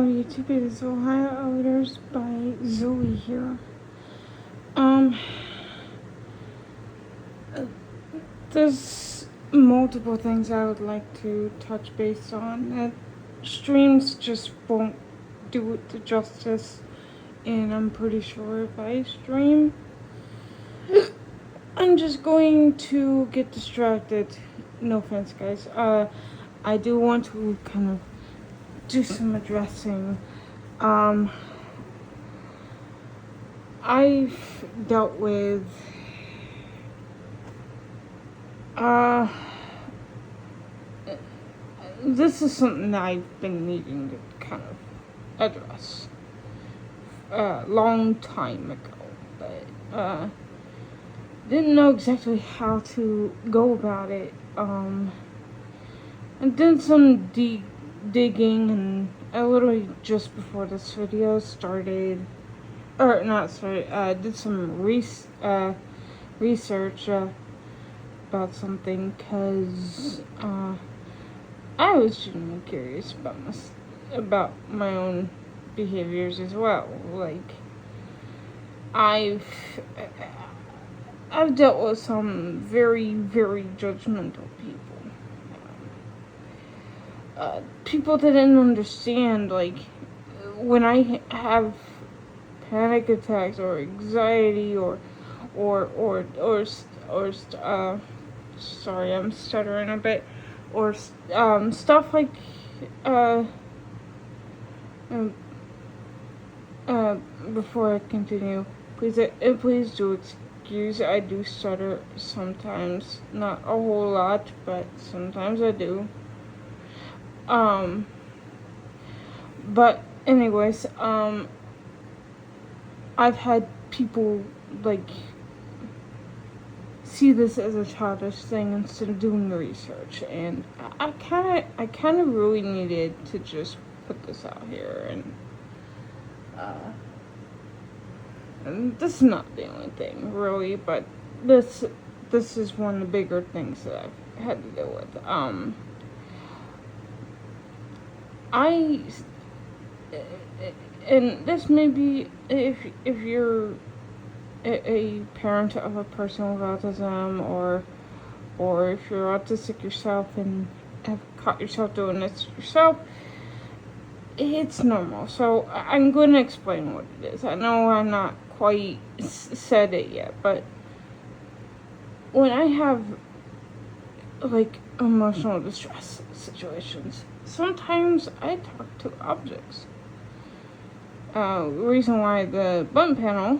YouTube? It is Ohio Odors by Zoe here. There's multiple things I would like to touch base on. That streams just won't do it to justice, and I'm pretty sure if I stream, I'm just going to get distracted. No offense, guys. I do want to kind of do some addressing. I've dealt with this is something that I've been needing to kind of address a long time ago, but didn't know exactly how to go about it. I did some digging, and I literally just before this video started, or not started, did some research about something, because I was genuinely curious about my own behaviors as well. Like, I've dealt with some very, very judgmental people. People that didn't understand, like, when I have panic attacks or anxiety or sorry, I'm stuttering a bit, or stuff like before I continue, please do excuse, I do stutter sometimes, not a whole lot, but sometimes I do. But anyways, I've had people, like, see this as a childish thing instead of doing the research, and I kind of really needed to just put this out here, and this is not the only thing, really, but this is one of the bigger things that I've had to deal with. And this may be if you're a parent of a person with autism, or if you're autistic yourself and have caught yourself doing this yourself, it's normal. So I'm going to explain what it is. I know I'm not quite said it yet, but when I have, like, emotional distress situations, sometimes I talk to objects. The reason why the button panel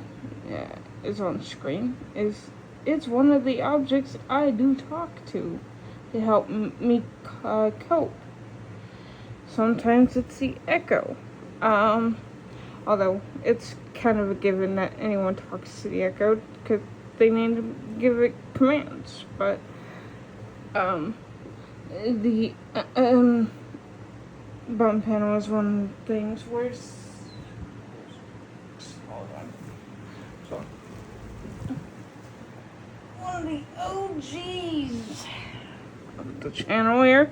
is on screen is it's one of the objects I do talk to help me cope. Sometimes it's the Echo, although it's kind of a given that anyone talks to the Echo because they need to give it commands. But the button panel is one of the things where one of the OGs of the channel here,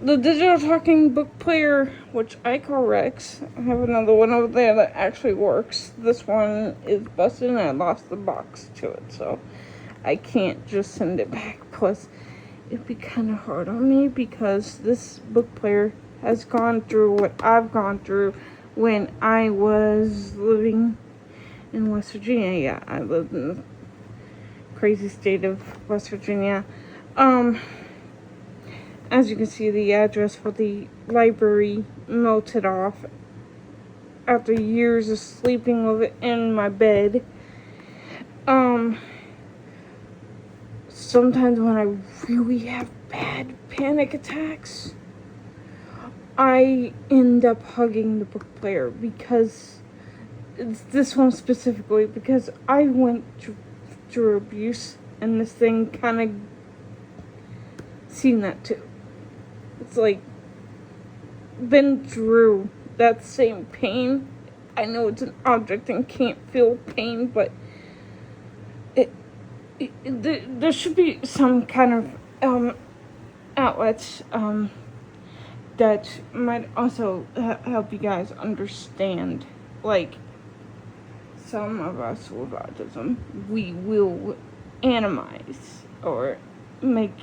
the digital talking book player, which I call Rex. I have another one over there that actually works. This one is busted and I lost the box to it, so I can't just send it back. Plus, it'd be kind of hard on me because this book player has gone through what I've gone through when I was living in West Virginia. Yeah, I lived in the crazy state of West Virginia. As you can see, the address for the library melted off after years of sleeping with it in my bed. Sometimes when I really have bad panic attacks, I end up hugging the book player, because it's this one specifically, because I went through abuse, and this thing kind of seen that too. It's like been through that same pain. I know it's an object and can't feel pain, but there should be some kind of outlets that might also help you guys understand, like, some of us with autism, we will animalize or make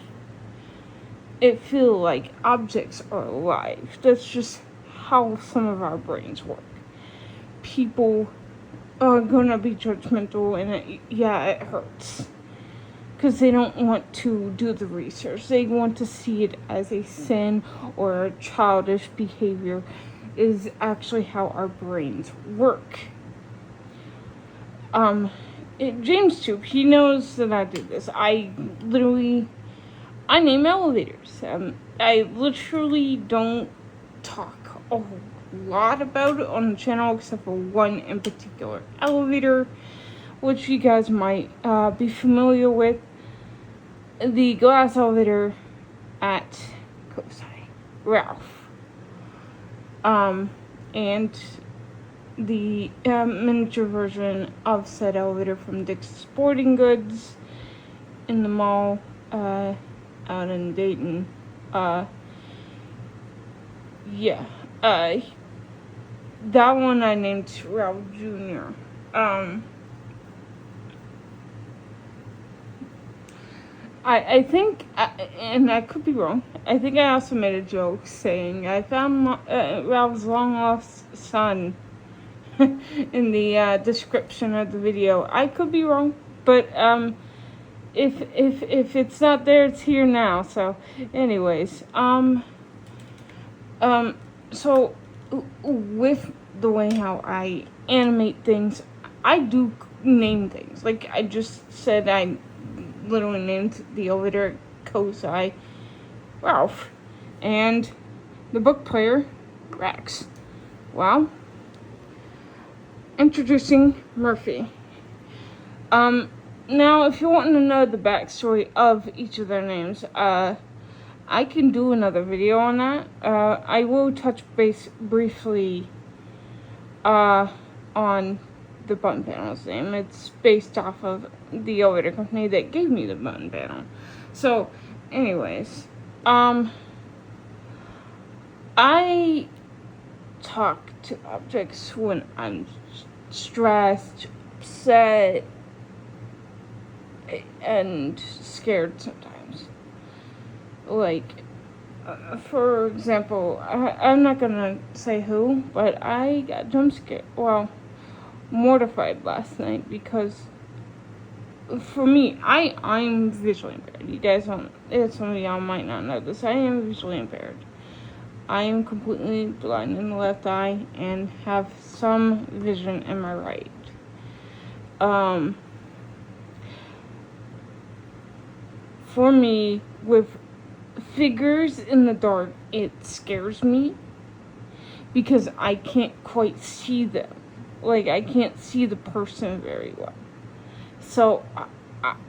it feel like objects are alive. That's just how some of our brains work. People are gonna be judgmental, and it hurts. Because they don't want to do the research. They want to see it as a sin or a childish behavior, is actually how our brains work. James too, he knows that I do this. I name elevators. I literally don't talk a lot about it on the channel except for one in particular elevator, which you guys might be familiar with. The glass elevator at Kosai, Ralph. And the miniature version of said elevator from Dick's Sporting Goods in the mall out in Dayton. That one I named Ralph Jr. I think, and I could be wrong, I think I also made a joke saying I found Ralph's long lost son in the description of the video. I could be wrong, but if it's not there, it's here now. So, anyways, so with the way how I animate things, I do name things. Like I just said, I literally named the elevator Kosai Ralph, and the book player Rex. Well, introducing Murphy. Now, if you want to know the backstory of each of their names, I can do another video on that. I will touch base briefly on the button panel's name. It's based off of the elevator company that gave me the button panel. So, anyways, I talk to objects when I'm stressed, upset, and scared sometimes. Like, for example, I'm not gonna say who, but I got jump scared. Well, mortified last night because for me, I'm visually impaired. You guys don't, some of y'all might not know this. I am visually impaired. I am completely blind in the left eye and have some vision in my right. For me, with figures in the dark, it scares me because I can't quite see them. Like, I can't see the person very well. So,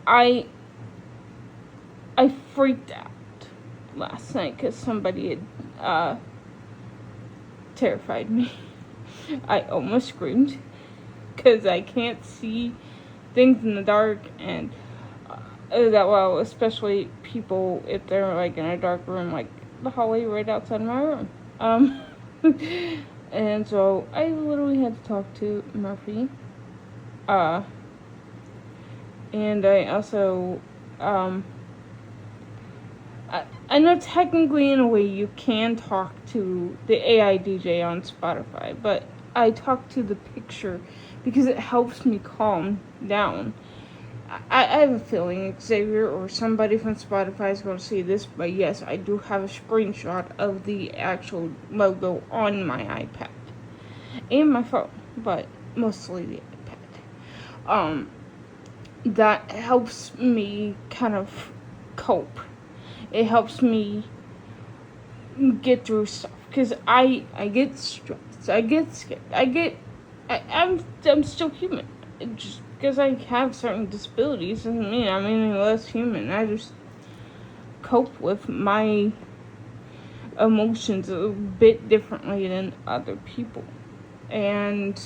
I freaked out last night because somebody had terrified me. I almost screamed because I can't see things in the dark, and especially people if they're like in a dark room, like the hallway right outside my room. And so I literally had to talk to Murphy. And I also, I know technically in a way you can talk to the AI DJ on Spotify, but I talk to the picture because it helps me calm down. I have a feeling Xavier or somebody from Spotify is going to see this, but yes, I do have a screenshot of the actual logo on my iPad and my phone, but mostly the iPad. That helps me kind of cope. It helps me get through stuff because I get stressed, I get scared, I'm still human. Just because I have certain disabilities doesn't mean I'm any less human. I just cope with my emotions a bit differently than other people. And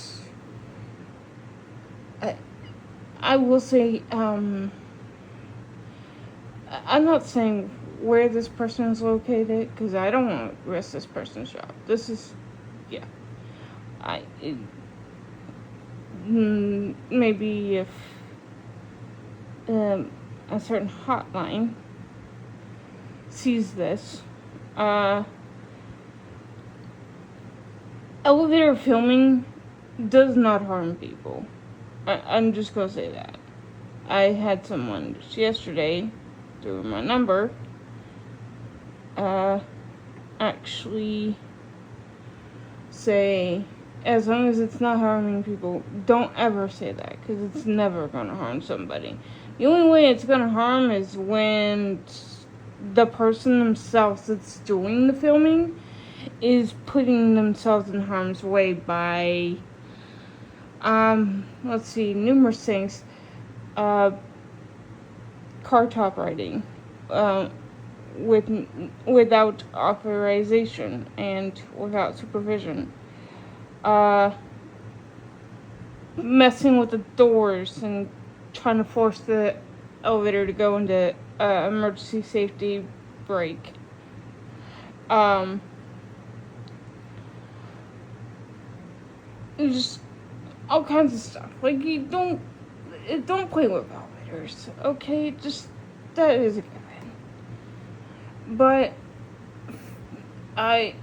I will say, I'm not saying where this person is located, because I don't want to risk this person's job. This is, yeah. Maybe if a certain hotline sees this, elevator filming does not harm people. I'm just gonna say that. I had someone just yesterday, through my number, actually say, as long as it's not harming people, don't ever say that, because it's never gonna harm somebody. The only way it's gonna harm is when the person themselves that's doing the filming is putting themselves in harm's way by, let's see, numerous things. Car top riding, without authorization and without supervision. Messing with the doors and trying to force the elevator to go into emergency safety brake. Just all kinds of stuff. Like, you don't play with elevators, okay? Just, that is a given. But I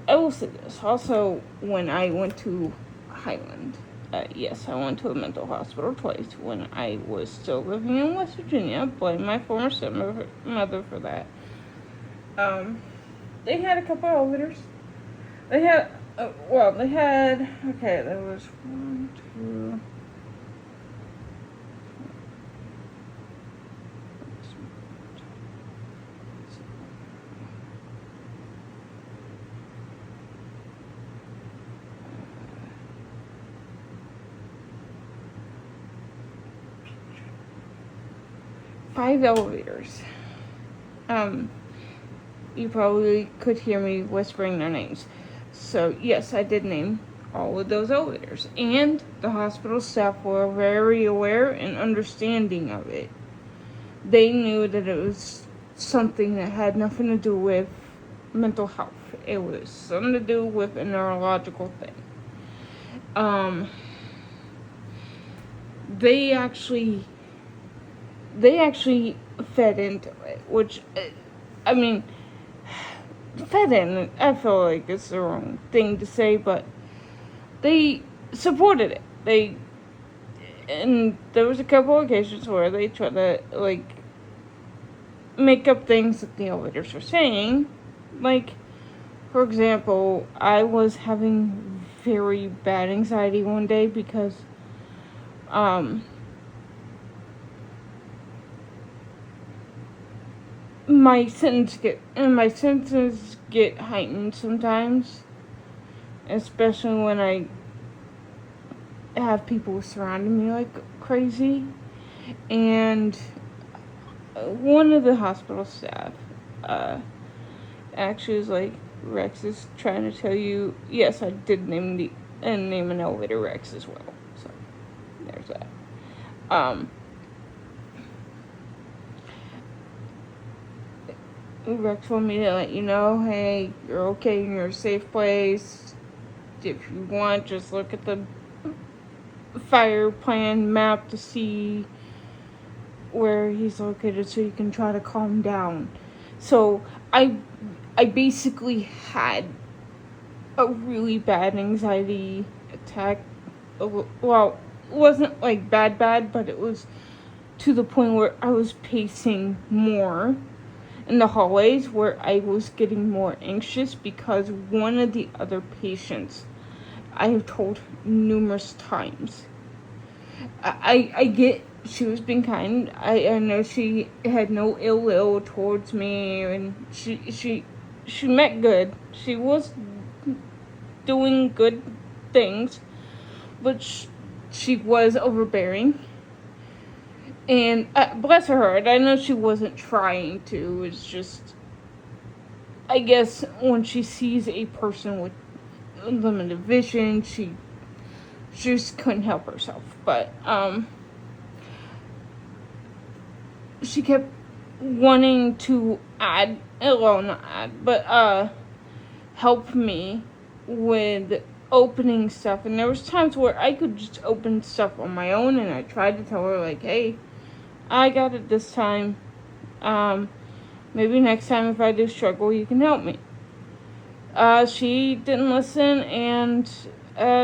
will say this. Also, when I went to Highland, yes, I went to a mental hospital twice when I was still living in West Virginia. Blame my former stepmother for that. They had a couple elevators. They had, there was 1, 2, 5 elevators. You probably could hear me whispering their names. So, yes, I did name all of those elevators. And the hospital staff were very aware and understanding of it. They knew that it was something that had nothing to do with mental health. It was something to do with a neurological thing. They actually fed into it, which, I mean, fed in, I feel like it's the wrong thing to say, but they supported it. And there was a couple occasions where they tried to, like, make up things that the elevators were saying. Like, for example, I was having very bad anxiety one day because, my senses get heightened sometimes, especially when I have people surrounding me like crazy. And one of the hospital staff actually was like, Rex is trying to tell you, yes, I did name an elevator Rex as well. So there's that. Rex told me to let you know, hey, you're okay, you're in a safe place. If you want, just look at the fire plan map to see where he's located so you can try to calm down. So I basically had a really bad anxiety attack. Well, it wasn't like bad, but it was to the point where I was pacing more in the hallways, where I was getting more anxious because one of the other patients, I have told numerous times, I get she was being kind. I know she had no ill will towards me, and she meant good. She was doing good things, but she was overbearing. And bless her heart, I know she wasn't trying to. It's just, I guess when she sees a person with limited vision, she just couldn't help herself. But she kept wanting to help me with opening stuff. And there was times where I could just open stuff on my own, and I tried to tell her, like, hey, I got it this time. Maybe next time if I do struggle, you can help me. She didn't listen, and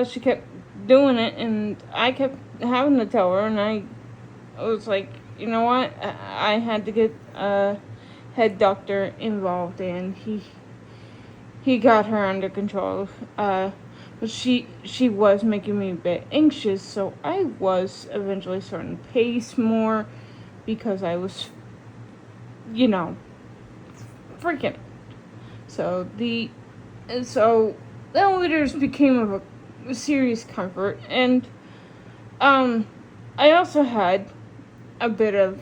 she kept doing it, and I kept having to tell her, and I was like, you know what? I had to get a head doctor involved, and he got her under control. But she was making me a bit anxious, so I was eventually starting to pace more because I was, freaking. So the elevators became of a serious comfort, and I also had a bit of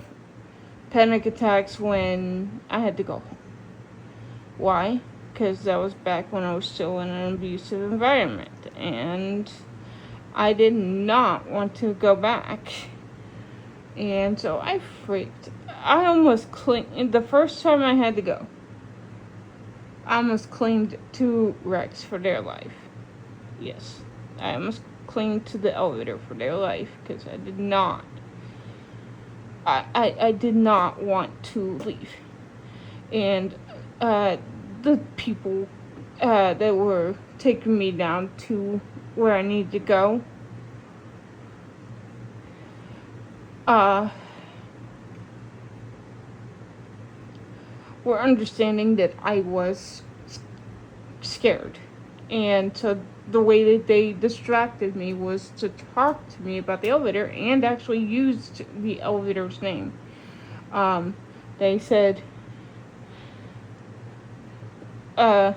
panic attacks when I had to go home. Why? Because that was back when I was still in an abusive environment, and I did not want to go back. And so I freaked. I almost clinged. The first time I had to go, I almost clinged to Rex for their life. Yes, I almost clinged to the elevator for their life because I did not. I did not want to leave. And the people that were taking me down to where I needed to go were understanding that I was scared. And so the way that they distracted me was to talk to me about the elevator, and actually used the elevator's name. They said, but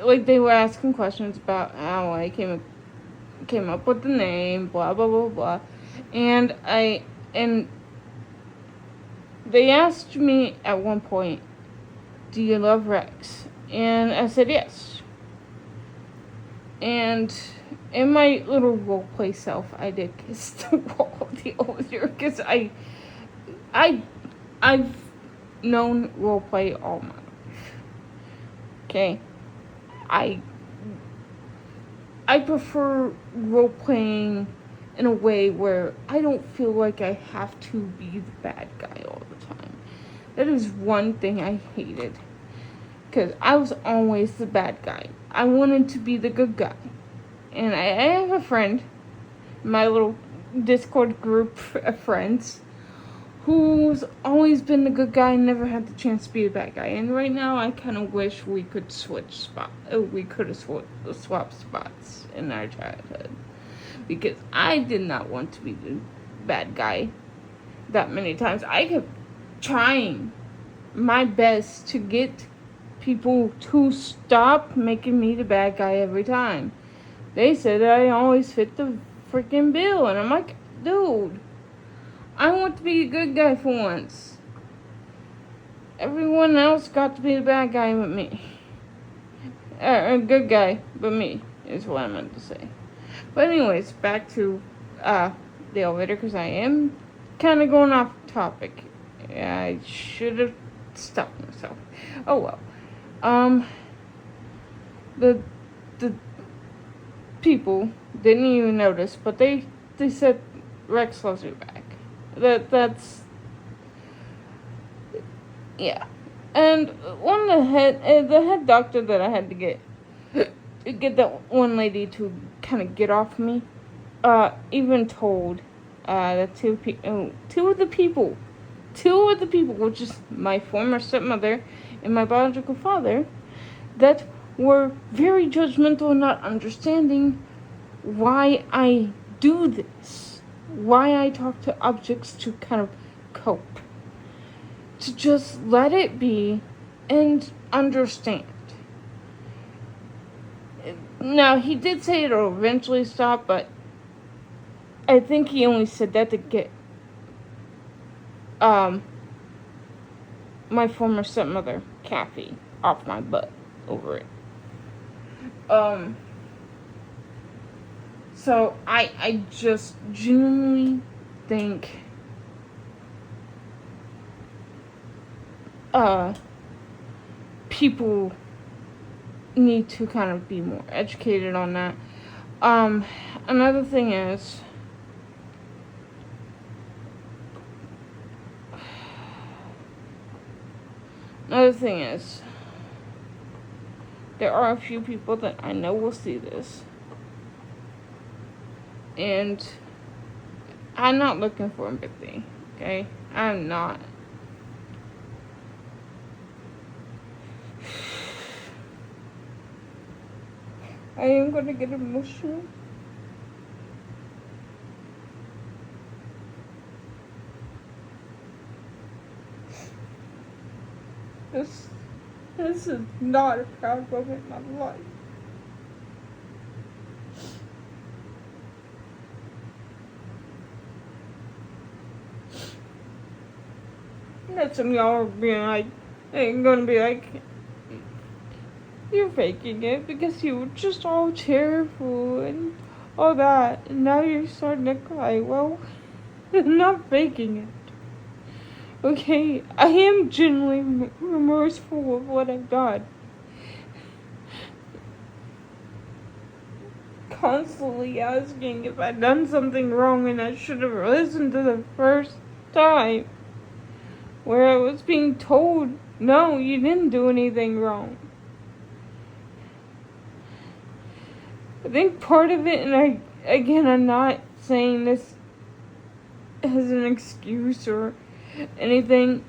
like they were asking questions about how I came up with the name, blah blah blah blah, and they asked me at one point, "Do you love Rex?" And I said yes. And in my little roleplay self, I did kiss the wall of the elevator because I've known roleplay all my life. Okay, I prefer role-playing in a way where I don't feel like I have to be the bad guy all the time. That is one thing I hated, because I was always the bad guy. I wanted to be the good guy. And I have a friend, my little Discord group of friends, who's always been the good guy and never had the chance to be the bad guy. And right now, I kind of wish we could switch spots. We could have swapped spots in our childhood, because I did not want to be the bad guy that many times. I kept trying my best to get people to stop making me the bad guy every time. They said I always fit the freaking bill, and I'm like, dude, I want to be a good guy for once. Everyone else got to be the bad guy but me. A good guy but me, is what I meant to say. But anyways, back to the elevator, because I am kind of going off topic. I should have stopped myself. Oh well. The people didn't even notice, but they said Rex loves you back. That's yeah. And one of the head doctor that I had to get that one lady to kind of get off me, even told the two of the people, which is my former stepmother and my biological father, that were very judgmental and not understanding why I do this, why I talk to objects to kind of cope, to just let it be and understand. Now, he did say it'll eventually stop, but I think he only said that to get my former stepmother, Kathy, off my butt over it. So I just genuinely think people need to kind of be more educated on that. Another thing is, there are a few people that I know will see this, and I'm not looking for empathy, okay? I'm not. I am gonna get emotional. This is not a proud moment in my life. And some of y'all are being like, ain't gonna be like, you're faking it because you were just all cheerful and all that, and now you're starting to cry. Well, I'm not faking it. Okay, I am genuinely remorseful of what I've done. Constantly asking if I'd done something wrong, and I should have listened to the first time where I was being told, no, you didn't do anything wrong. I think part of it, and I'm not saying this as an excuse or anything,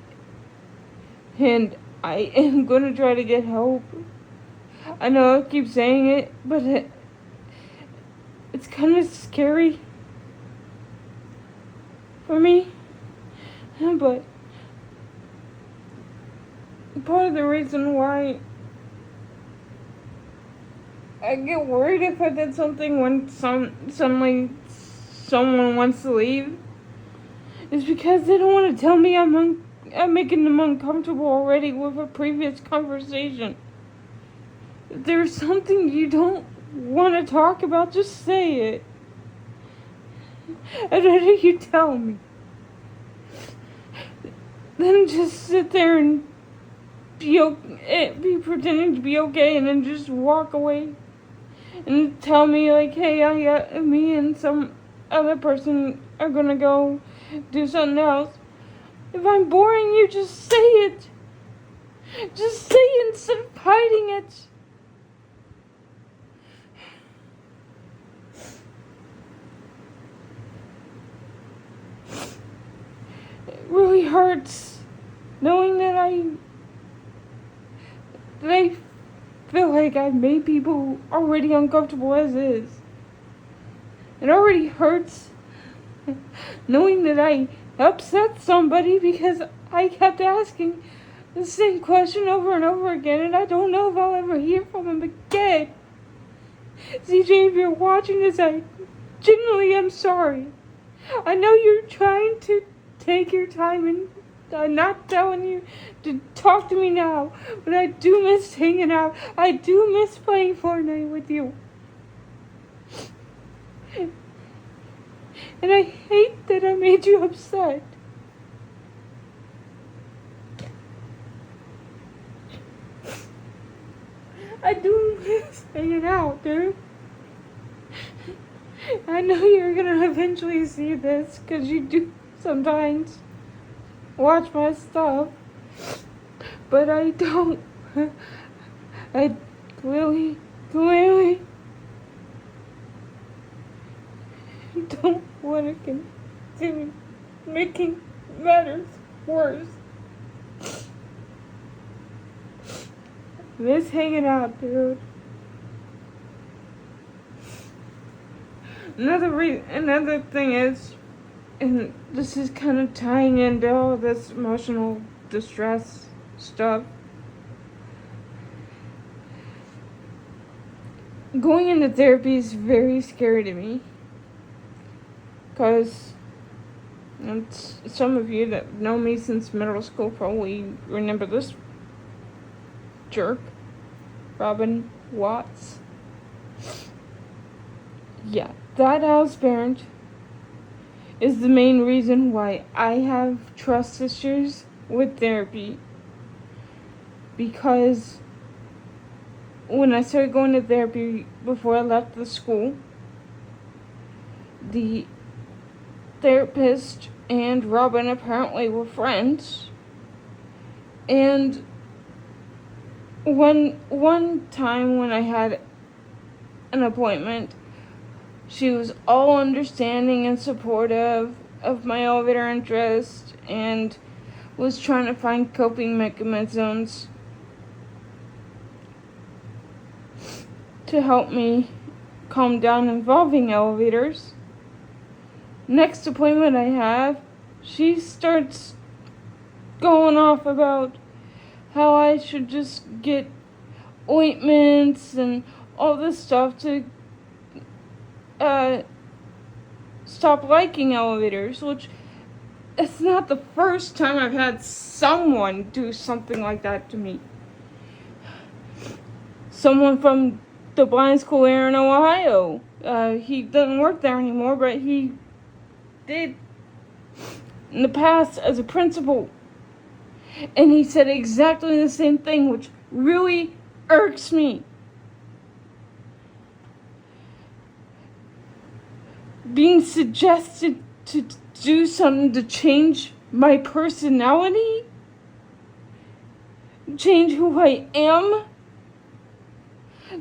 and I am going to try to get help. I know I keep saying it, but it's kind of scary for me, but part of the reason why I get worried if I did something when suddenly someone wants to leave is because they don't want to tell me I'm making them uncomfortable already with a previous conversation. If there's something you don't want to talk about, just say it. I'd rather you tell me than just sit there and be pretending to be okay and then just walk away and tell me like, hey, me and some other person are gonna go do something else. If I'm boring you, just say it. Just say it instead of hiding it. It really hurts knowing that I feel like I've made people already uncomfortable as is. It already hurts knowing that I upset somebody because I kept asking the same question over and over again, and I don't know if I'll ever hear from him again. CJ, if you're watching this, I genuinely am sorry. I know you're trying to take your time, and I'm not telling you to talk to me now, but I do miss hanging out. I do miss playing Fortnite with you. And I hate that I made you upset. I do miss hanging out, dude. I know you're gonna eventually see this, because you do sometimes watch my stuff. But I don't. I clearly don't want to continue making matters worse. Miss hanging out, dude. Another thing is, and this is kind of tying into all this emotional distress stuff. Going into therapy is very scary to me. Because some of you that know me since middle school probably remember this jerk, Robin Watts. Yeah, that house parent is the main reason why I have trust issues with therapy. Because when I started going to therapy before I left the school, the therapist and Robin apparently were friends. And one time when I had an appointment, she was all understanding and supportive of my elevator interest and was trying to find coping mechanisms to help me calm down involving elevators. Next appointment I have, she starts going off about how I should just get ointments and all this stuff to stop liking elevators, which it's not the first time I've had someone do something like that to me. Someone from the blind school here in Ohio. He doesn't work there anymore, but he did in the past as a principal. And he said exactly the same thing, which really irks me. Being suggested to do something to change my personality, change who I am.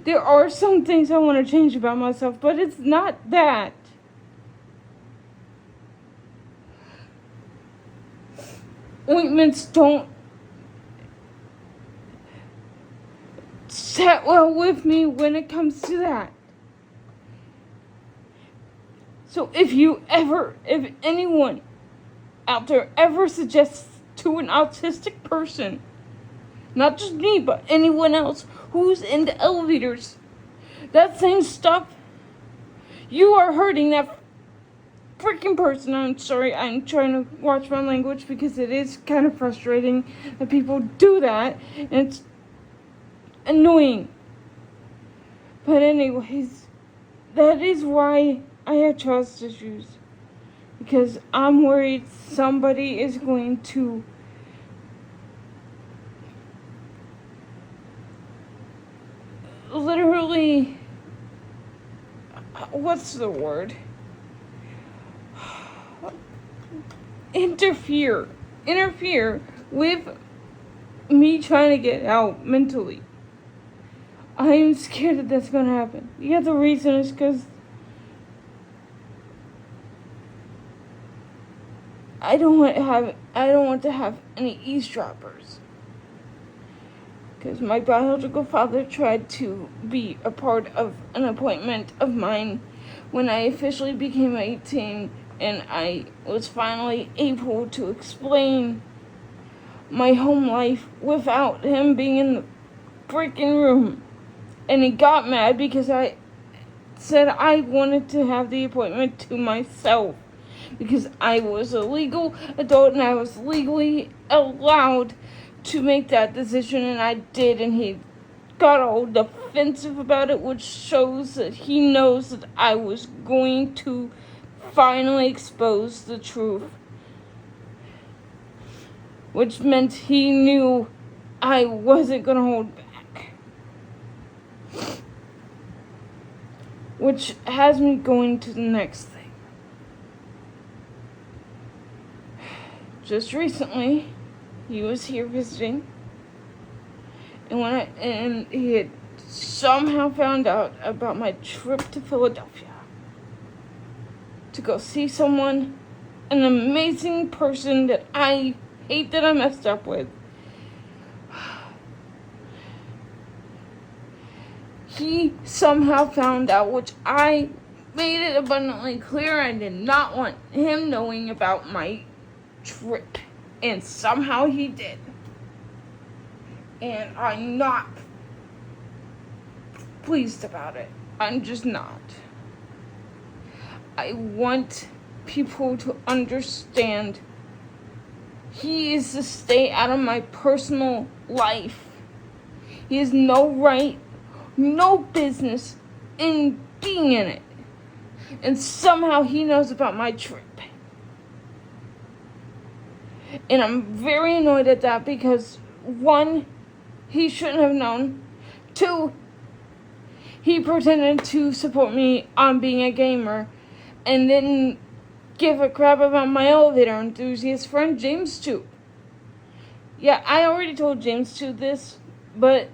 There are some things I want to change about myself, but it's not that. Ointments don't set well with me when it comes to that. So if anyone out there ever suggests to an autistic person, not just me, but anyone else who's into elevators, that same stuff, you are hurting that freaking person. I'm sorry, I'm trying to watch my language because it is kind of frustrating that people do that, and it's annoying. But anyways, that is why I have trust issues. Because I'm worried somebody is going to literally, what's the word? Interfere with me trying to get out mentally. I am scared that that's going to happen. The other reason is because I don't want to have any eavesdroppers. Because my biological father tried to be a part of an appointment of mine when I officially became 18, and I was finally able to explain my home life without him being in the freaking room. And he got mad because I said I wanted to have the appointment to myself. Because I was a legal adult and I was legally allowed to make that decision, and I did, and he got all defensive about it, which shows that he knows that I was going to finally expose the truth. Which meant he knew I wasn't going to hold back. Which has me going to the next thing. Just recently, he was here visiting, and he had somehow found out about my trip to Philadelphia to go see someone, an amazing person that I hate that I messed up with. He somehow found out, which I made it abundantly clear I did not want him knowing about my trip, and somehow he did, and I'm not pleased about it. I'm just not. I want people to understand he is to stay out of my personal life. He has no right, no business in being in it. And somehow he knows about my trip. And I'm very annoyed at that because, one, he shouldn't have known. Two, he pretended to support me on being a gamer and didn't give a crap about my elevator enthusiast friend, James Tube. Yeah, I already told James Tube this, but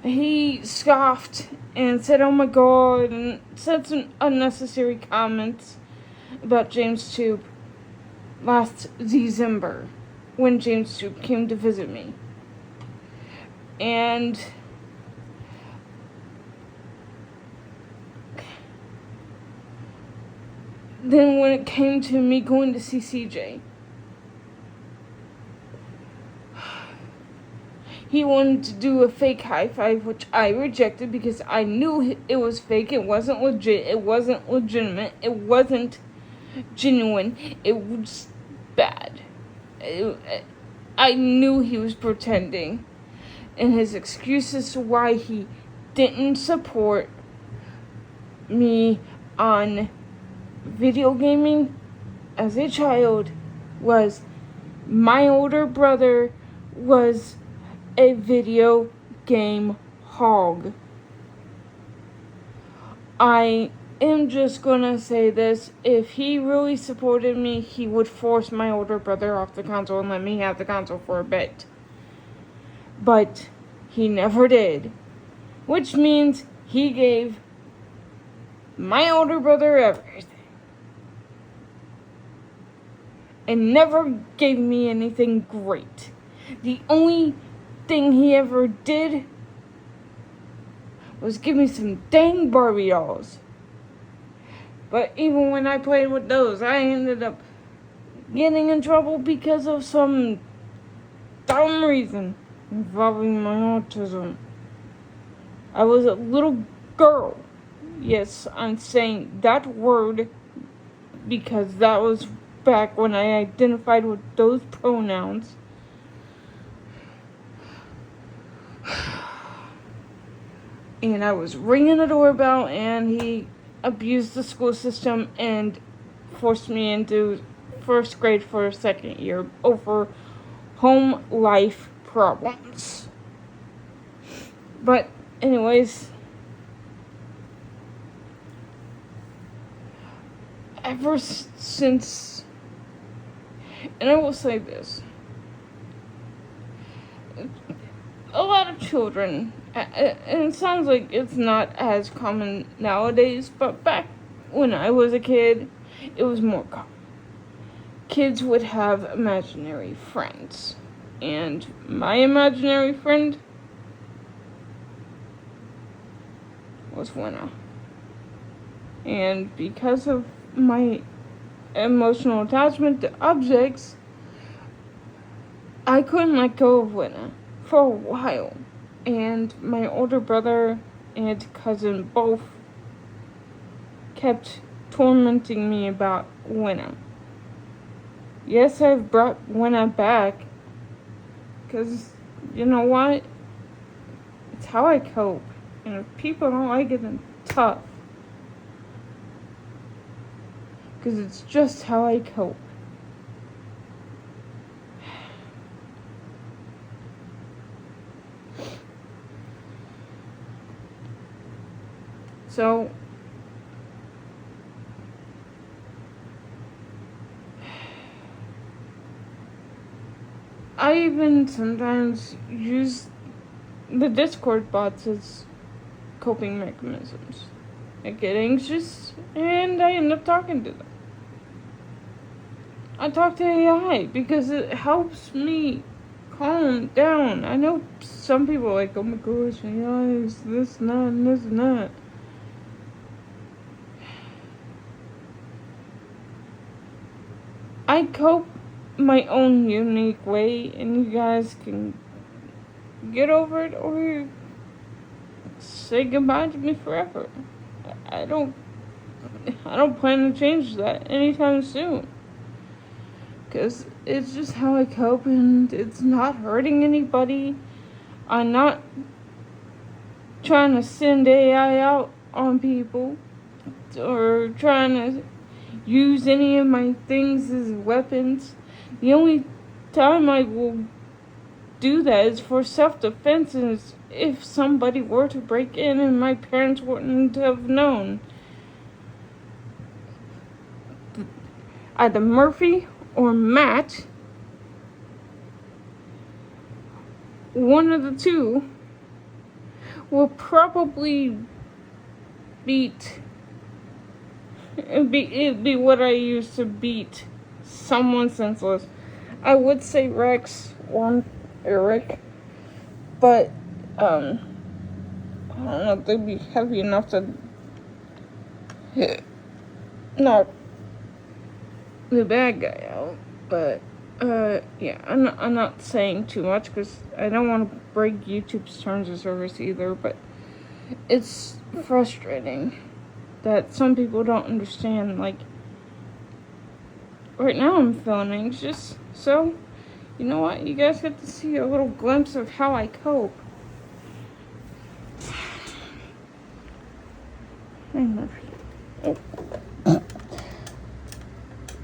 he scoffed and said, "Oh my god," and said some unnecessary comments about James Tube last December when James Tube came to visit me. And then when it came to me going to see CJ, he wanted to do a fake high five, which I rejected because I knew it was fake. It wasn't legit. It wasn't legitimate. It wasn't genuine. It was bad. I knew he was pretending. And his excuses to why he didn't support me on video gaming as a child was my older brother was a video game hog. I am just gonna say this. If he really supported me, he would force my older brother off the console and let me have the console for a bit. But he never did. Which means he gave my older brother everything. And never gave me anything great. The only thing he ever did was give me some dang Barbie dolls. But even when I played with those, I ended up getting in trouble because of some dumb reason involving my autism. I was a little girl. Yes, I'm saying that word because that was back when I identified with those pronouns. And I was ringing the doorbell and he abused the school system and forced me into first grade for a second year over home life problems. But anyways, ever since, and I will say this, a lot of children, and it sounds like it's not as common nowadays, but back when I was a kid, it was more common. Kids would have imaginary friends, and my imaginary friend was Winna. And because of my emotional attachment to objects, I couldn't let go of Winna for a while. And my older brother and cousin both kept tormenting me about Winna. Yes, I've brought Winna back, because, you know what? It's how I cope. And if people don't like it, then tough. Because it's just how I cope. So, I even sometimes use the Discord bots as coping mechanisms. I get anxious and I end up talking to them. I talk to AI because it helps me calm down. I know some people are like, oh my gosh, AI is this and that and this and that. I cope my own unique way, and you guys can get over it or say goodbye to me forever. I don't plan to change that anytime soon, because it's just how I cope, and it's not hurting anybody. I'm not trying to send AI out on people or trying to use any of my things as weapons. The only time I will do that is for self-defense, and if somebody were to break in and my parents wouldn't have known. Either Murphy or Matt, one of the two, will probably it'd be what I use to beat someone senseless. I would say Rex or Eric, but I don't know if they'd be heavy enough to knock the bad guy out. But yeah, I'm not saying too much because I don't want to break YouTube's terms of service either, but it's frustrating that some people don't understand. Like, right now I'm feeling anxious, so you know what? You guys get to see a little glimpse of how I cope.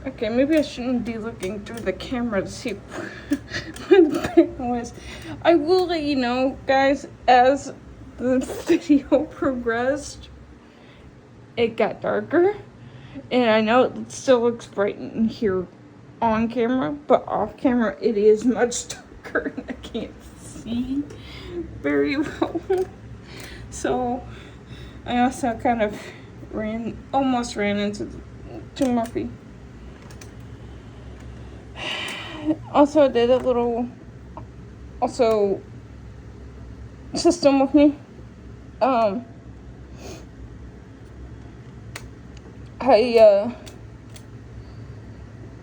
Okay, maybe I shouldn't be looking through the camera to see where the pain was. I will let you know, guys, as the video progressed, it got darker. And I know it still looks bright in here on camera, but off camera it is much darker and I can't see very well. So I also kind of almost ran into Murphy. Also did a little system with me. I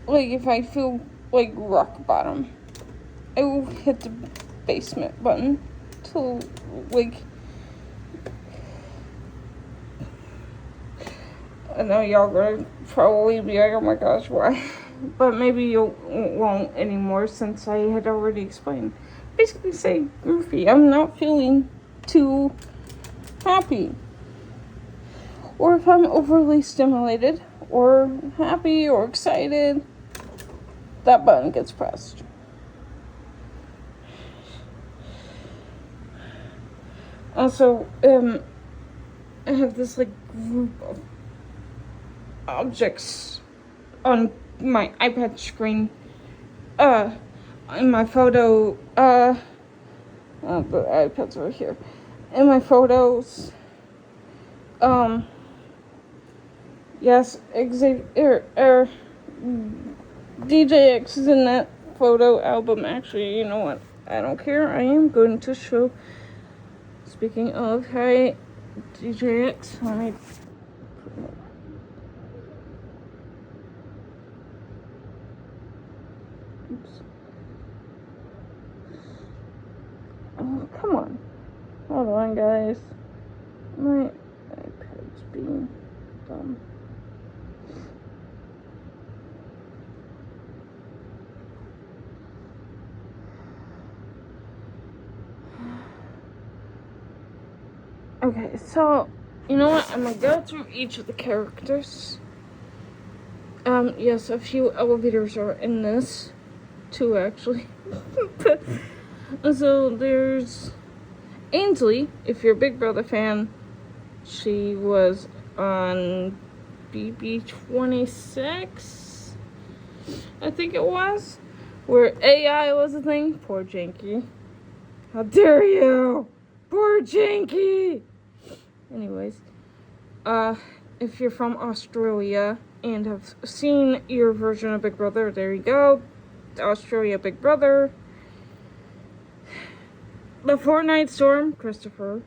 like if I feel like rock bottom, I will hit the basement button to like. I know y'all gonna probably be like, oh my gosh, why? But maybe you won't anymore since I had already explained. Basically say, Murphy, I'm not feeling too happy. Or if I'm overly stimulated or happy or excited, that button gets pressed. Also, I have this like group of objects on my iPad screen, in my photo, the iPad's over here, in my photos, yes, DJX is in that photo album. Actually, you know what, I don't care, I am going to show, speaking of, hey, DJX, let me, oops. Oh, come on. Hold on, guys. My iPad's being dumb. Okay, so, you know what? I'm gonna go through each of the characters. Yes, a few elevators are in this. 2, actually. So, there's Ainsley, if you're a Big Brother fan. She was on BB26, I think it was, where AI was a thing. Poor Janky. How dare you? Poor Janky! Anyways, if you're from Australia and have seen your version of Big Brother, there you go. Australia Big Brother. The Fortnite Storm, Christopher.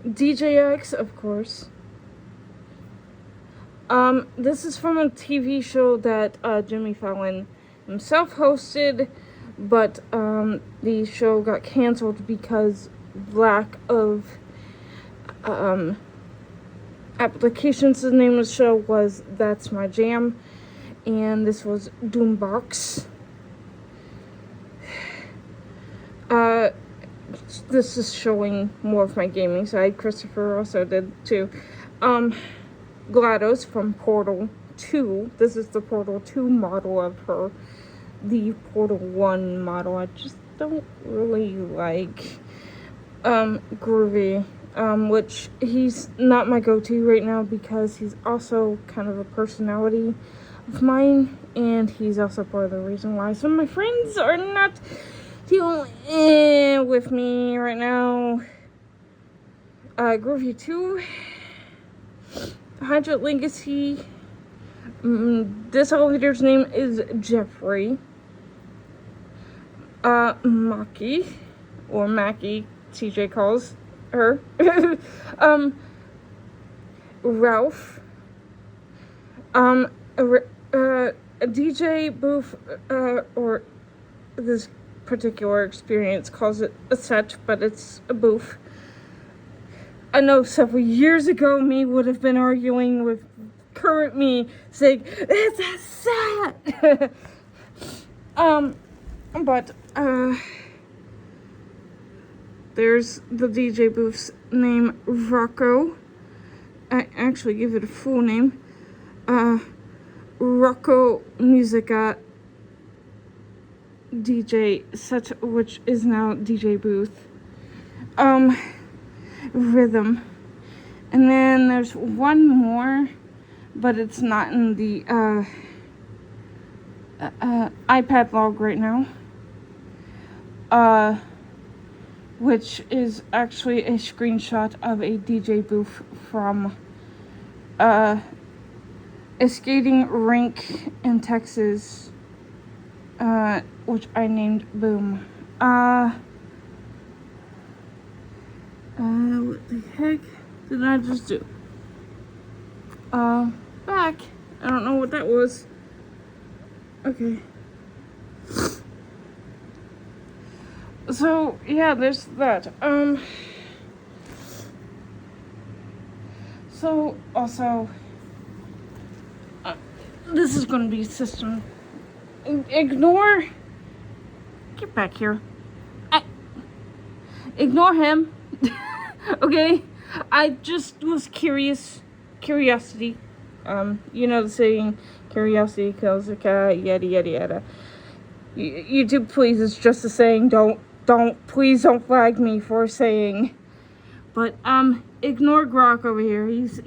DJX, of course. This is from a TV show that Jimmy Fallon himself hosted, but the show got canceled because lack of applications. The name of the show was That's My Jam, and this was Doombox. this is showing more of my gaming side. Christopher also did too. GLaDOS from Portal 2. This is the Portal 2 model of her. The Portal 1 model I just don't really like. Groovy, which he's not my go-to right now because he's also kind of a personality of mine, and he's also part of the reason why some of my friends are not dealing with me right now. Groovy 2, Hydra Legacy. This elevator's name is Jeffrey. Maki, or Mackie, TJ calls her. Ralph. A DJ booth, or this particular experience calls it a set, but it's a booth. I know several years ago me would have been arguing with current me saying, it's a set! But, there's the DJ booth's name, Rocco. I actually give it a full name. Rocco Musica DJ set, which is now DJ booth. Rhythm. And then there's one more, but it's not in the iPad log right now. Which is actually a screenshot of a DJ booth from a skating rink in Texas, which I named Boom. What the heck did I just do? Back. I don't know what that was. Okay. So, yeah, there's that. So, also, this is going to be system. Ignore. Get back here. Ignore him. Okay? I just was curious. Curiosity. You know the saying, curiosity kills the cat, yada, yada, yada. YouTube, please, it's just a saying. Please don't flag me for saying. But, ignore Grok over here. He's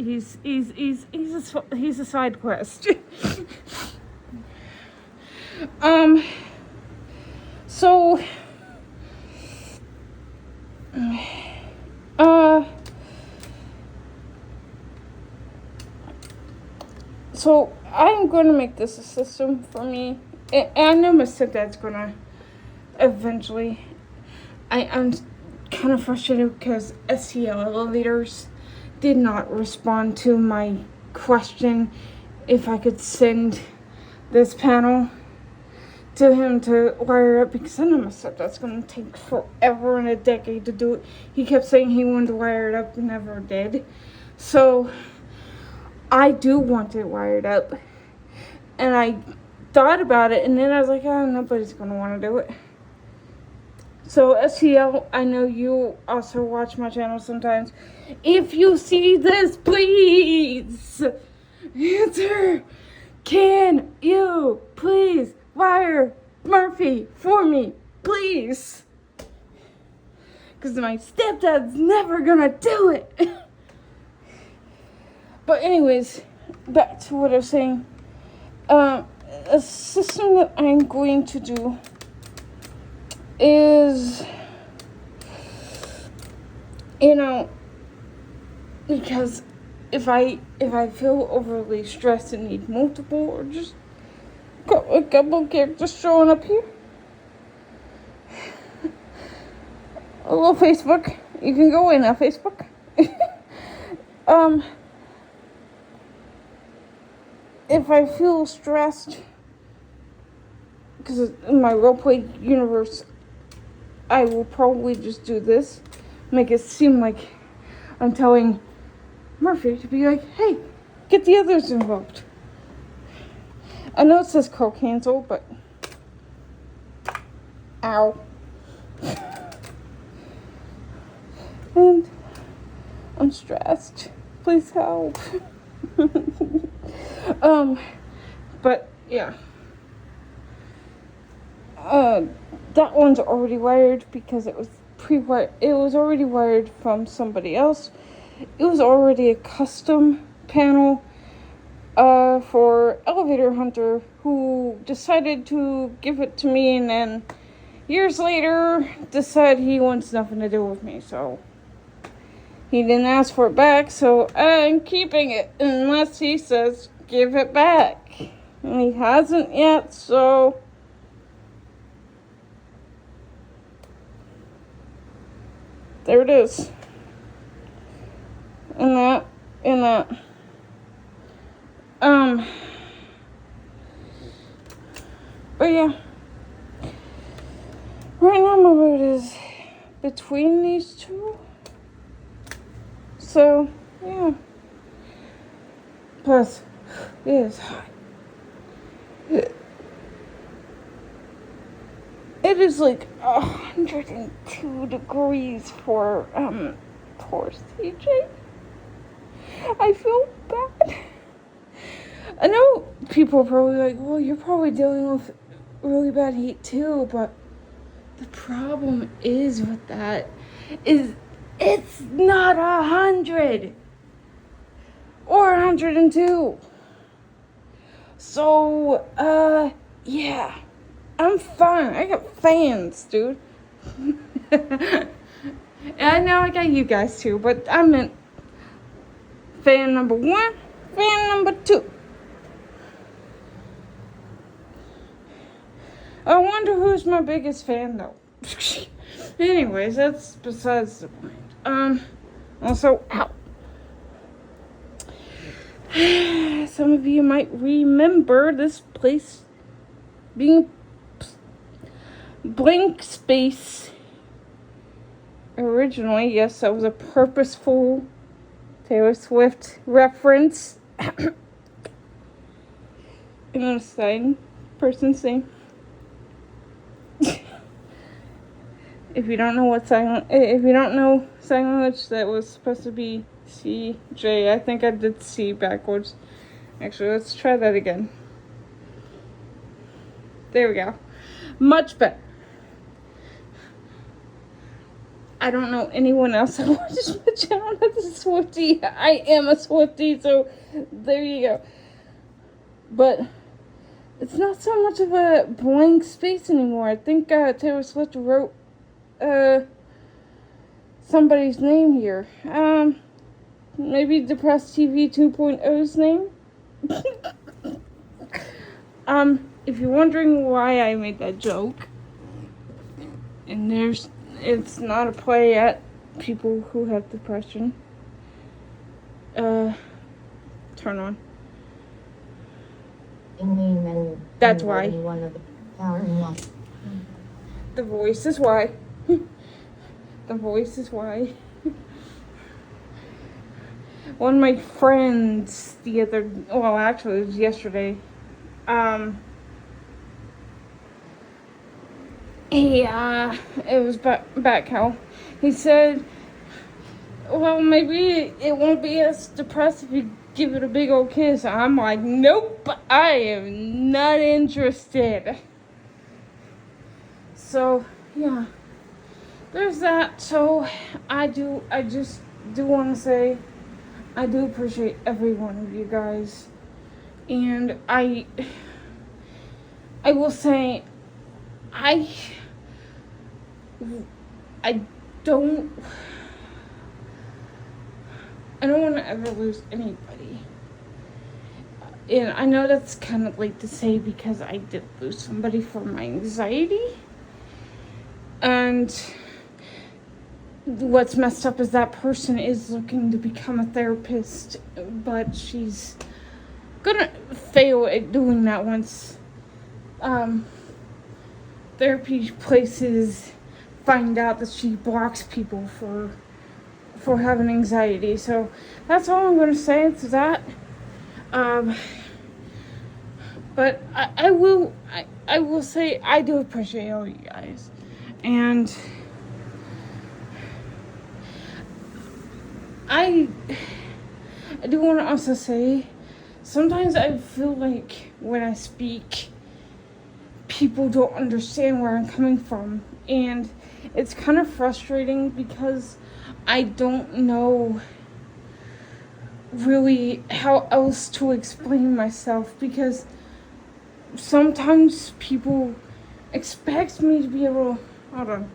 a side quest. So I'm going to make this a system for me. And I know my stepdad's going to eventually. I'm kind of frustrated because STL Elevators did not respond to my question if I could send this panel to him to wire up, because I know my stepdad's going to take forever and a decade to do it. He kept saying he wanted to wire it up and never did. So I do want it wired up. And I thought about it, and then I was like, oh, nobody's going to want to do it. So, STL, I know you also watch my channel sometimes. If you see this, please answer. Can you please wire Murphy for me, please? Because my stepdad's never going to do it. But anyways, back to what I was saying. A system that I'm going to do is, because if I feel overly stressed and need multiple, or just a couple characters showing up here, a little Facebook, you can go in on Facebook. If I feel stressed, because in my roleplay universe, I will probably just do this, make it seem like I'm telling Murphy to be like, hey, get the others involved. I know it says call cancel, but ow. and I'm stressed. Please help. But yeah. That one's already wired because it was pre-wired. It was already wired from somebody else. It was already a custom panel for Elevator Hunter, who decided to give it to me, and then years later decided he wants nothing to do with me. So he didn't ask for it back, so I'm keeping it unless he says give it back, and he hasn't yet. So there it is. And that. But yeah. Right now my mood is between these two. So, yeah. Plus, it is hot. It is like 102 degrees for poor CJ. I feel bad. I know people are probably like, well, you're probably dealing with really bad heat too, but the problem is with that is it's not 100 or 102. So, yeah, I'm fine. I got fans, dude. And I know I got you guys too, but I meant fan number 1, fan number 2. I wonder who's my biggest fan, though. Anyways, that's besides the point. Also, ow. Some of you might remember this place being blank space originally. Yes, that was a purposeful Taylor Swift reference. I'm gonna sign person's name. If you don't know sign language, that was supposed to be CJ. I think I did C backwards. Actually, let's try that again. There we go. Much better. I don't know anyone else that watches my channel that's a Swiftie. I am a Swiftie, so there you go. But it's not so much of a blank space anymore. I think Taylor Swift wrote somebody's name here. Maybe Depressed TV 2.0's name. If you're wondering why I made that joke, and it's not a play at people who have depression. Turn on. That's why. The voice is why. The voice is why. One of my friends actually it was yesterday. It was back how he said, well, maybe it won't be as depressed if you give it a big old kiss. I'm like, nope, I am not interested. So, yeah, there's that. So, I just do want to say, I do appreciate every one of you guys. And I will say, I don't want to ever lose anybody. And I know that's kind of late to say because I did lose somebody from my anxiety. And what's messed up is that person is looking to become a therapist, but she's gonna fail at doing that once therapy places find out that she blocks people for having anxiety. So that's all I'm gonna say to that. But I will say I do appreciate all you guys, and I do want to also say, sometimes I feel like when I speak, people don't understand where I'm coming from. And it's kind of frustrating because I don't know really how else to explain myself, because sometimes people expect me to be able to, hold on,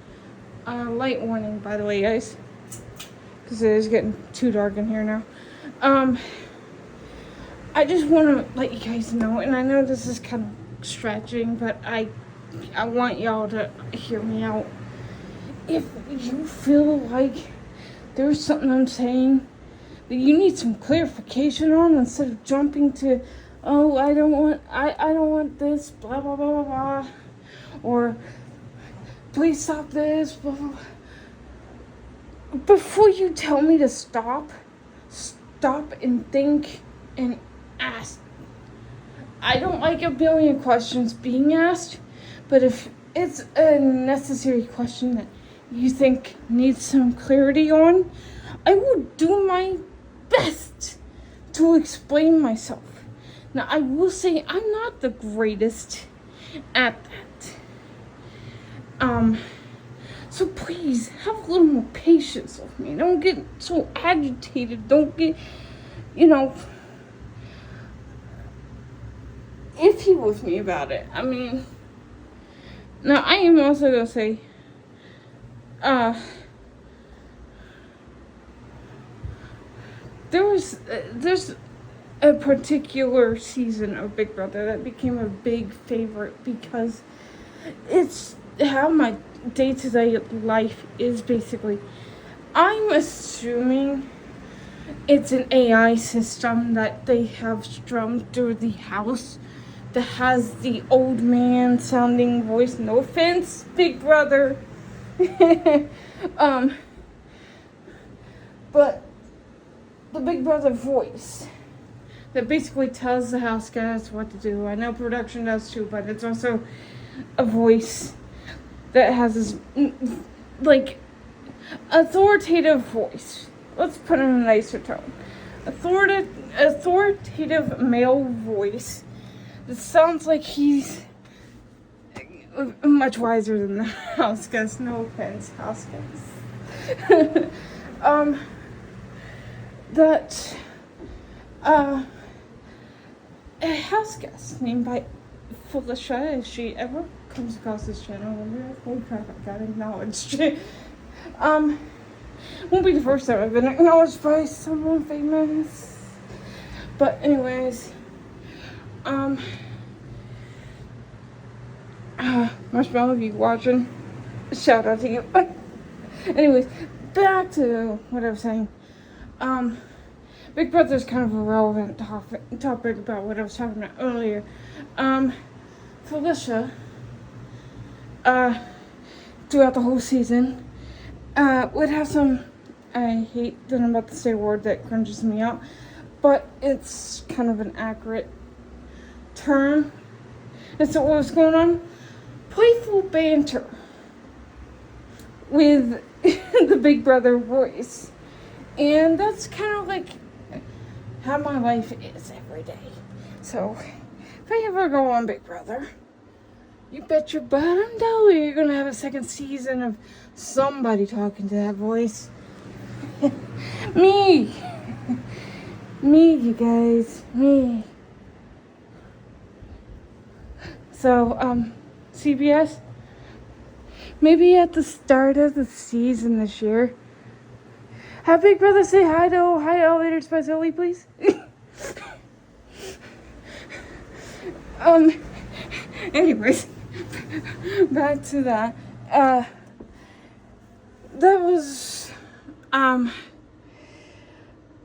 light warning by the way guys, because it is getting too dark in here now. I just want to let you guys know, and I know this is kind of stretching, but I want y'all to hear me out. If you feel like there's something I'm saying that you need some clarification on, instead of jumping to, oh, I don't want this, blah blah blah blah blah, or please stop this, blah blah blah. Before you tell me to stop and think and ask. I don't like a billion questions being asked, but if it's a necessary question that you think needs some clarity on, I will do my best to explain myself. Now, I will say I'm not the greatest at that. So please have a little more patience with me. Don't get so agitated. Don't get, iffy with me about it. I mean, now I am also gonna say, there's a particular season of Big Brother that became a big favorite because it's how my day-to-day life is basically. I'm assuming it's an AI system that they have strummed through the house that has the old man sounding voice. No offense, Big Brother. But the Big Brother voice that basically tells the house guys what to do. I know production does too, but it's also a voice that has this, like, authoritative voice. Let's put it in a nicer tone. Authoritative male voice that sounds like he's much wiser than the house guest. No offense, house guest. That a house guest named by Felicia, if she ever comes across this channel, holy crap, I got acknowledged. Won't be the first time I've been acknowledged by someone famous. But anyways, Marshmallow, if you watching, shout out to you. Anyways, back to what I was saying. Big Brother's kind of a relevant topic about what I was talking about earlier. Felicia, throughout the whole season, would have some, I hate that I'm about to say a word that cringes me out, but it's kind of an accurate term. And so what was going on? Playful banter with the Big Brother voice. And that's kind of like how my life is every day. So if I ever go on Big Brother, you bet your bottom dollar you're going to have a second season of somebody talking to that voice. Me, you guys, me. So, CBS, maybe at the start of the season this year, have Big Brother say hi to Elevators by Zoe, please. Anyways, back to that.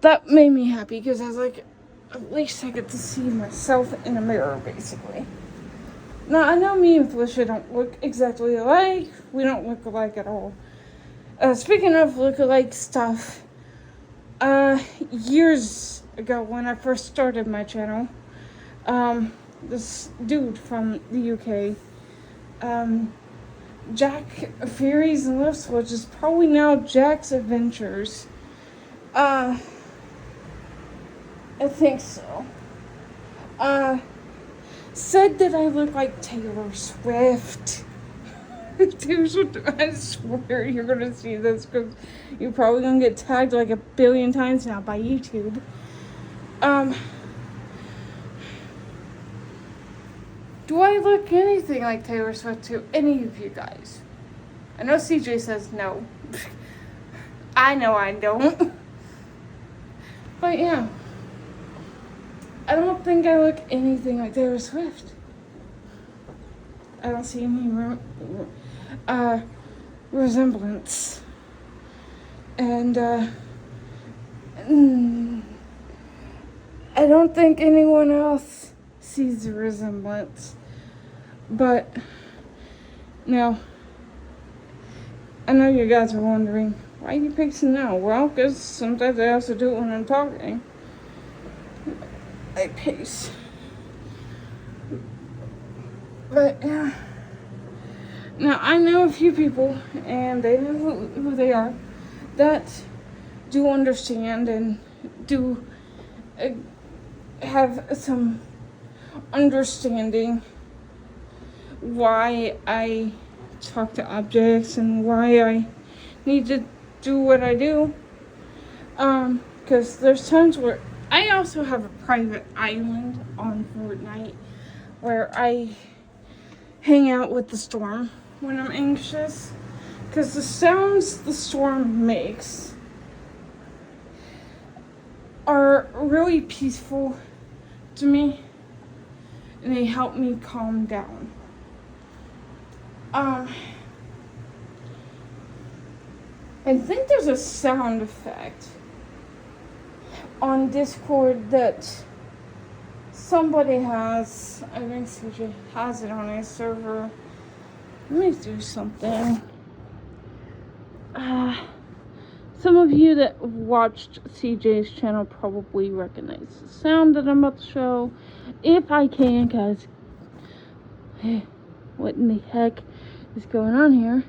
That made me happy because I was like, at least I get to see myself in a mirror, basically. Now, I know me and Felicia don't look exactly alike. We don't look alike at all. Speaking of look-alike stuff, years ago when I first started my channel, this dude from the UK, Jack Furies and Lifts, which is probably now Jack's Adventures, Uh, I think so. Said that I look like Taylor Swift. Taylor Swift, I swear you're gonna see this because you're probably gonna get tagged like a billion times now by YouTube. Do I look anything like Taylor Swift to any of you guys? I know CJ says no. I know I don't. But yeah. I don't think I look anything like Taylor Swift. I don't see any resemblance. And I don't think anyone else sees the resemblance. But now, I know you guys are wondering, why are you pacing now? Well, because sometimes I also do it when I'm talking. I pace. But yeah. Now, I know a few people, and they know who they are, that do understand and do have some understanding why I talk to objects and why I need to do what I do. Because there's times where I also have a private island on Fortnite where I hang out with the storm when I'm anxious. Because the sounds the storm makes are really peaceful to me, and they help me calm down. I think there's a sound effect on Discord that somebody has. I think CJ has it on his server. Let me do something. Some of you that watched CJ's channel probably recognize the sound that I'm about to show. If I can, guys. What in the heck is going on here?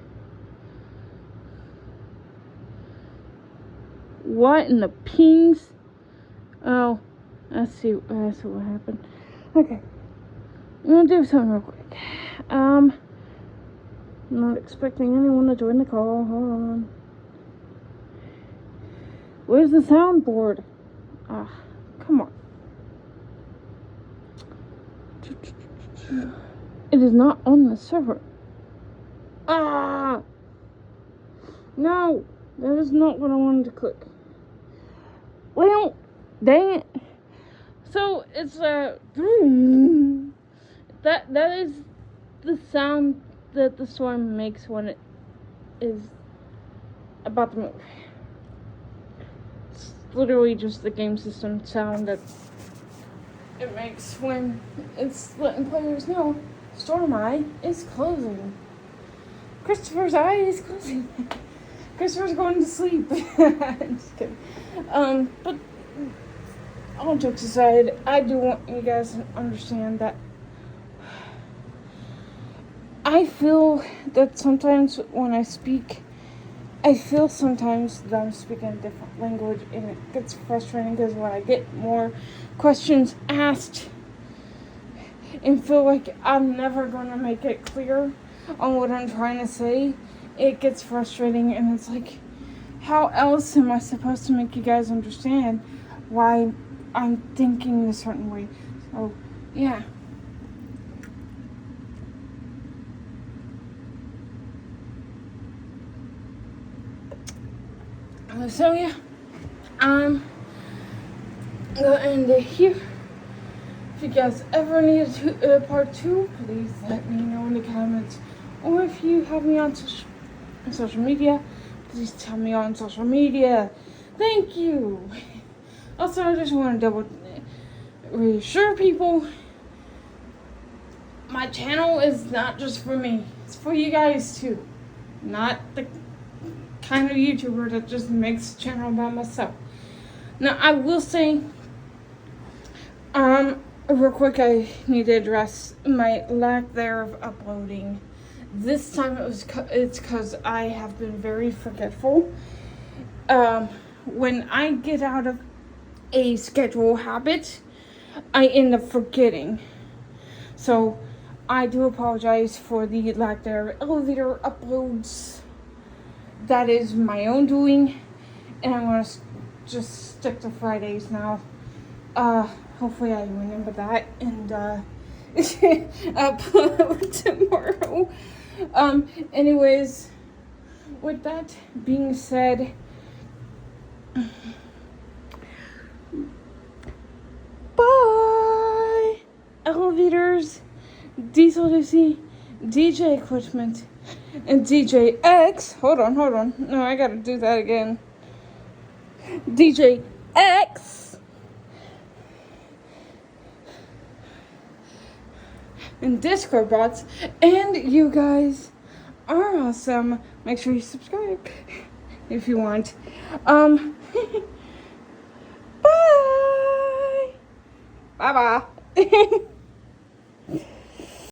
What in the pings? Oh, I see what happened. Okay. I'm gonna do something real quick. I'm not expecting anyone to join the call. Hold on. Where's the soundboard? Come on. It is not on the server. No, that is not what I wanted to click. Well, dang it. So it's that is the sound that the storm makes when it is about to move. It's literally just the game system sound that it makes when it's letting players know Storm Eye is closing. Christopher's eye is closing. Christopher's going to sleep. I'm just kidding. But all jokes aside, I do want you guys to understand that I feel that sometimes when I speak, I feel sometimes that I'm speaking a different language, and it gets frustrating because when I get more questions asked and feel like I'm never going to make it clear on what I'm trying to say, it gets frustrating, and it's like, how else am I supposed to make you guys understand why I'm thinking a certain way? So, yeah. So, yeah. I'm gonna end it here. If you guys ever need a part 2, please let me know in the comments. Or if you have me on social media, please tell me on social media. Thank you. Also, I just want to reassure people, my channel is not just for me. It's for you guys too. Not the kind of YouTuber that just makes a channel about myself. Now, I will say, real quick, I need to address my lack there of uploading. This time it's because I have been very forgetful. when I get out of a schedule habit, I end up forgetting. So I do apologize for the lack thereof elevator uploads. That is my own doing, and I'm gonna just stick to Fridays now. Hopefully I remember that and upload tomorrow. Anyways, with that being said, bye! Elevators, Diesel Lucy, DJ Equipment, and DJ X. Hold on. No, I gotta do that again. DJ X and Discord bots, and you guys are awesome. Make sure you subscribe if you want. Bye. Bye.